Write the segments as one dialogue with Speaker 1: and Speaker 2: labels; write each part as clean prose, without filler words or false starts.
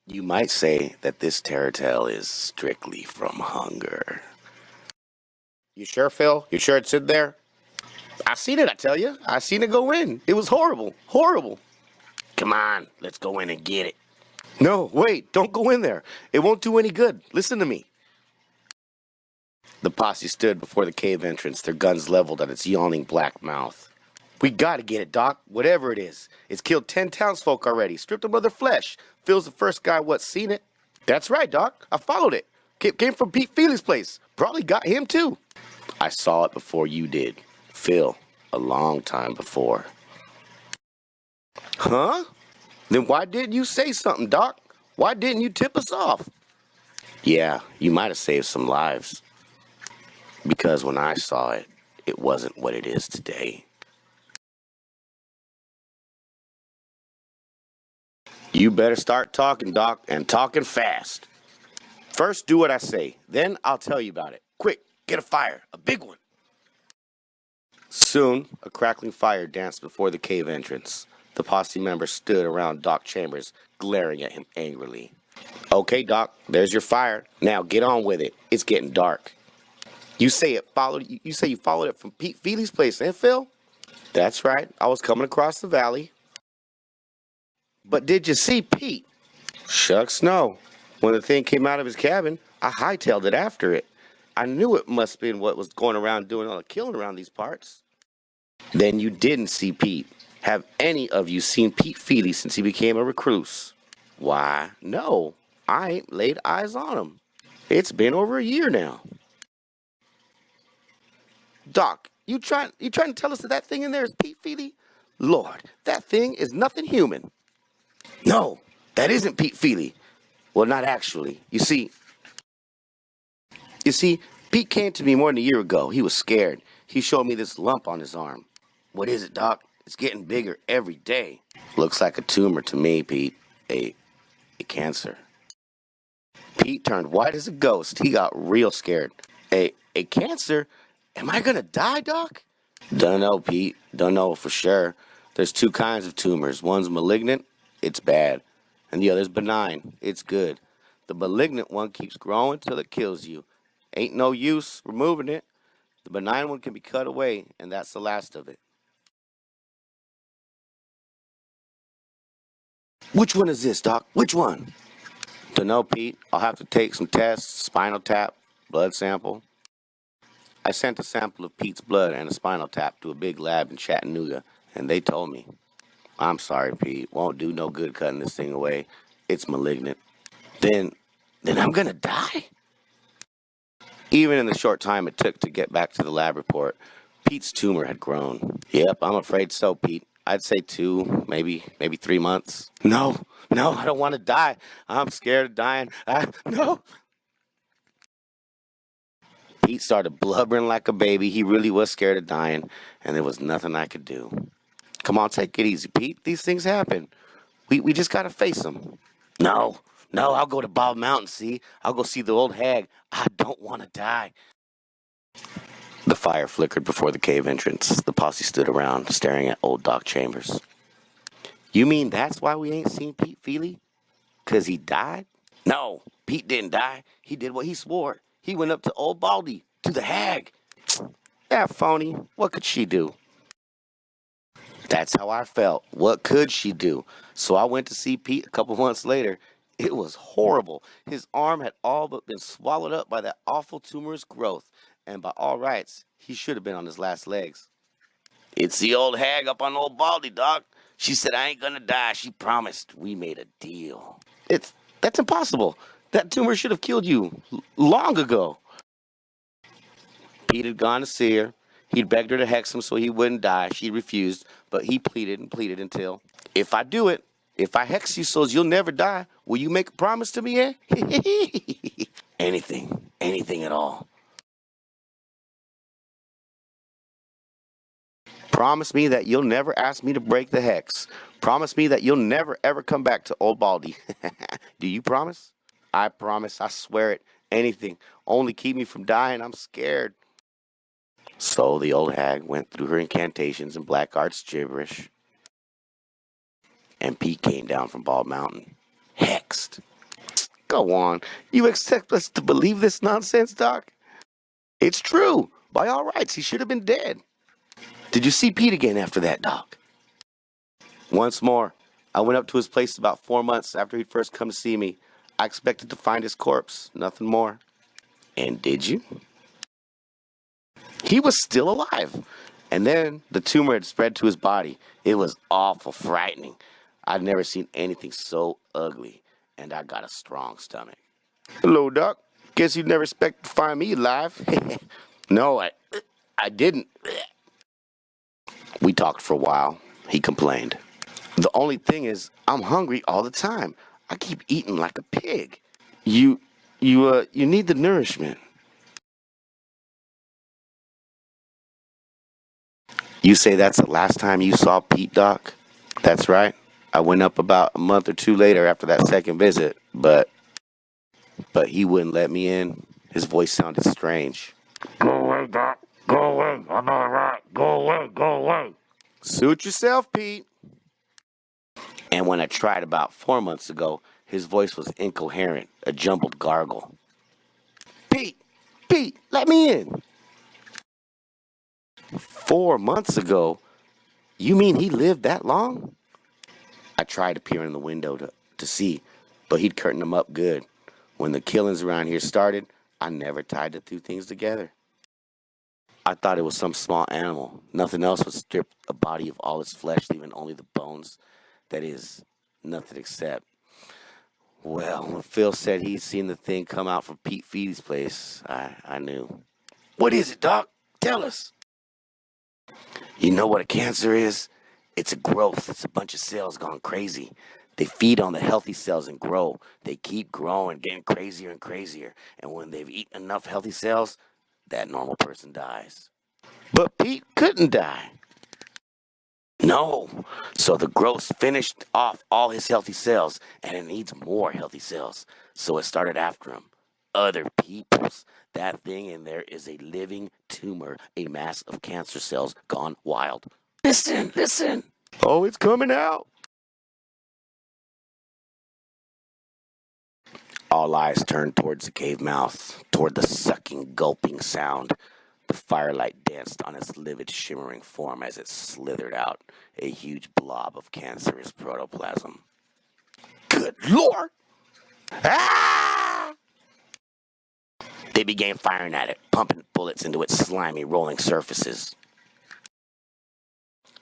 Speaker 1: You might say that this terror tale is strictly from hunger. You sure, Phil? You sure it's in there? I seen it, I tell you. I seen it go in. It was horrible. Horrible. Come on, let's go in and get it. No, wait, don't go in there. It won't do any good. Listen to me. The posse stood before the cave entrance, their guns leveled at its yawning black mouth. We gotta get it, Doc, whatever it is. It's killed 10 townsfolk already, stripped them of their flesh. Phil's the first guy what's seen it. That's right, Doc. I followed it. Came from Pete Feely's place. Probably got him, too. I saw it before you did. Phil, a long time before. Huh? Then why didn't you say something, Doc? Why didn't you tip us off? Yeah, you might have saved some lives. Because when I saw it, it wasn't what it is today. You better start talking, Doc, and talking fast. First, do what I say. Then I'll tell you about it. Quick, get a fire, a big one. Soon, a crackling fire danced before the cave entrance. The posse members stood around Doc Chambers, glaring at him angrily. Okay, Doc, there's your fire. Now get on with it. It's getting dark. You say you followed it from Pete Feely's place, eh, Phil? That's right. I was coming across the valley. But did you see Pete? Shucks, no. When the thing came out of his cabin, I hightailed it after it. I knew it must have been what was going around doing all the killing around these parts. Then you didn't see Pete. Have any of you seen Pete Feely since he became a recluse? Why, no. I ain't laid eyes on him. It's been over a year now. Doc, you trying to tell us that thing in there is Pete Feely? Lord, that thing is nothing human. No, that isn't Pete Feely. Well, not actually. You see, Pete came to me more than a year ago. He was scared. He showed me this lump on his arm. What is it, Doc? It's getting bigger every day. Looks like a tumor to me, Pete. A cancer. Pete turned white as a ghost. He got real scared. A cancer? Am I gonna die, Doc? Dunno, Pete. Dunno for sure. There's two kinds of tumors. One's malignant, it's bad. And the other's benign, it's good. The malignant one keeps growing till it kills you. Ain't no use removing it. The benign one can be cut away, and that's the last of it. Which one is this, Doc? Which one? Dunno, Pete. I'll have to take some tests, spinal tap, blood sample. I sent a sample of Pete's blood and a spinal tap to a big lab in Chattanooga, and they told me, I'm sorry, Pete. Won't do no good cutting this thing away. It's malignant. Then I'm gonna die? Even in the short time it took to get back to the lab report, Pete's tumor had grown. Yep, I'm afraid so, Pete. I'd say 2, maybe 3 months. No, I don't want to die. I'm scared of dying. No. Pete started blubbering like a baby. He really was scared of dying, and there was nothing I could do. Come on, take it easy, Pete. These things happen. We just gotta face them. No, I'll go to Bald Mountain, see? I'll go see the old hag. I don't want to die. The fire flickered before the cave entrance. The posse stood around, staring at old Doc Chambers. You mean that's why we ain't seen Pete Feely? 'Cause he died? No, Pete didn't die. He did what he swore. He went up to old Baldy, to the hag. That phony. What could she do? That's how I felt. What could she do? So I went to see Pete a couple months later. It was horrible. His arm had all but been swallowed up by that awful tumorous growth. And by all rights, he should have been on his last legs. It's the old hag up on old Baldy, Doc. She said I ain't gonna die. She promised. We made a deal. That's impossible. That tumor should have killed you long ago. Pete had gone to see her. He'd begged her to hex him so he wouldn't die. She refused, but he pleaded and pleaded until, if I do it, if I hex you so you'll never die, will you make a promise to me, eh? Anything at all. Promise me that you'll never ask me to break the hex. Promise me that you'll never ever come back to old Baldy. Do you promise? I promise, I swear it. Anything. Only keep me from dying. I'm scared. So the old hag went through her incantations and black arts gibberish. And Pete came down from Bald Mountain. Hexed. Go on. You expect us to believe this nonsense, Doc? It's true. By all rights, he should have been dead. Did you see Pete again after that, Doc? Once more. I went up to his place about 4 months after he'd first come to see me. I expected to find his corpse, nothing more. And did you? He was still alive. And then the tumor had spread to his body. It was awful frightening. I'd never seen anything so ugly, and I got a strong stomach. Hello, Doc. Guess you'd never expect to find me alive. No, I didn't. We talked for a while. He complained. The only thing is, I'm hungry all the time. I keep eating like a pig. You need the nourishment. You say that's the last time you saw Pete, Doc? That's right. I went up about a month or two later after that second visit, but he wouldn't let me in. His voice sounded strange. Go away, Doc. Go away. I'm all right. Go away. Go away. Suit yourself, Pete. And when I tried about 4 months ago, his voice was incoherent, a jumbled gargle. Pete, let me in. 4 months ago? You mean he lived that long? I tried to peer in the window to see, but he'd curtained them up good. When the killings around here started, I never tied the two things together. I thought it was some small animal. Nothing else would strip a body of all its flesh, leaving only the bones. That is, nothing except. Well, when Phil said he'd seen the thing come out from Pete Feedy's place, I knew. What is it, Doc? Tell us. You know what a cancer is? It's a growth. It's a bunch of cells gone crazy. They feed on the healthy cells and grow. They keep growing, getting crazier and crazier. And when they've eaten enough healthy cells, that normal person dies. But Pete couldn't die. No. So the growth finished off all his healthy cells, and it needs more healthy cells. So it started after him. Other people's. That thing in there is a living tumor, a mass of cancer cells gone wild. Listen. Oh, it's coming out. All eyes turned towards the cave mouth, toward the sucking, gulping sound. The firelight danced on its livid, shimmering form as it slithered out, a huge blob of cancerous protoplasm. Good Lord! Ah! They began firing at it, pumping bullets into its slimy, rolling surfaces.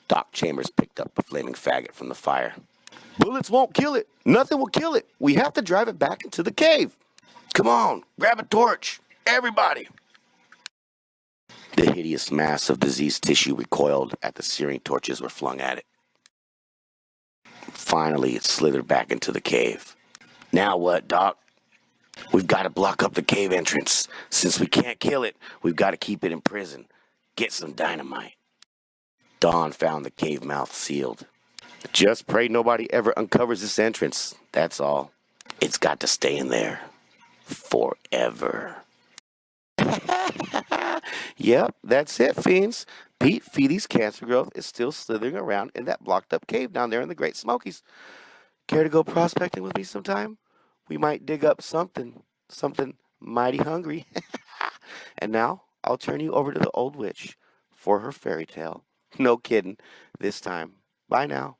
Speaker 1: Doc Chambers picked up a flaming faggot from the fire. Bullets won't kill it. Nothing will kill it. We have to drive it back into the cave. Come on, grab a torch. Everybody. The hideous mass of diseased tissue recoiled as the searing torches were flung at it. Finally, it slithered back into the cave. Now what, Doc? We've got to block up the cave entrance. Since we can't kill it, we've got to keep it in prison. Get some dynamite. Dawn found the cave mouth sealed. Just pray nobody ever uncovers this entrance. That's all. It's got to stay in there. Forever. Yep, that's it, fiends. Pete Feedy's cancer growth is still slithering around in that blocked up cave down there in the Great Smokies. Care to go prospecting with me sometime? We might dig up something mighty hungry. And now I'll turn you over to the old witch for her fairy tale. No kidding, this time. Bye now.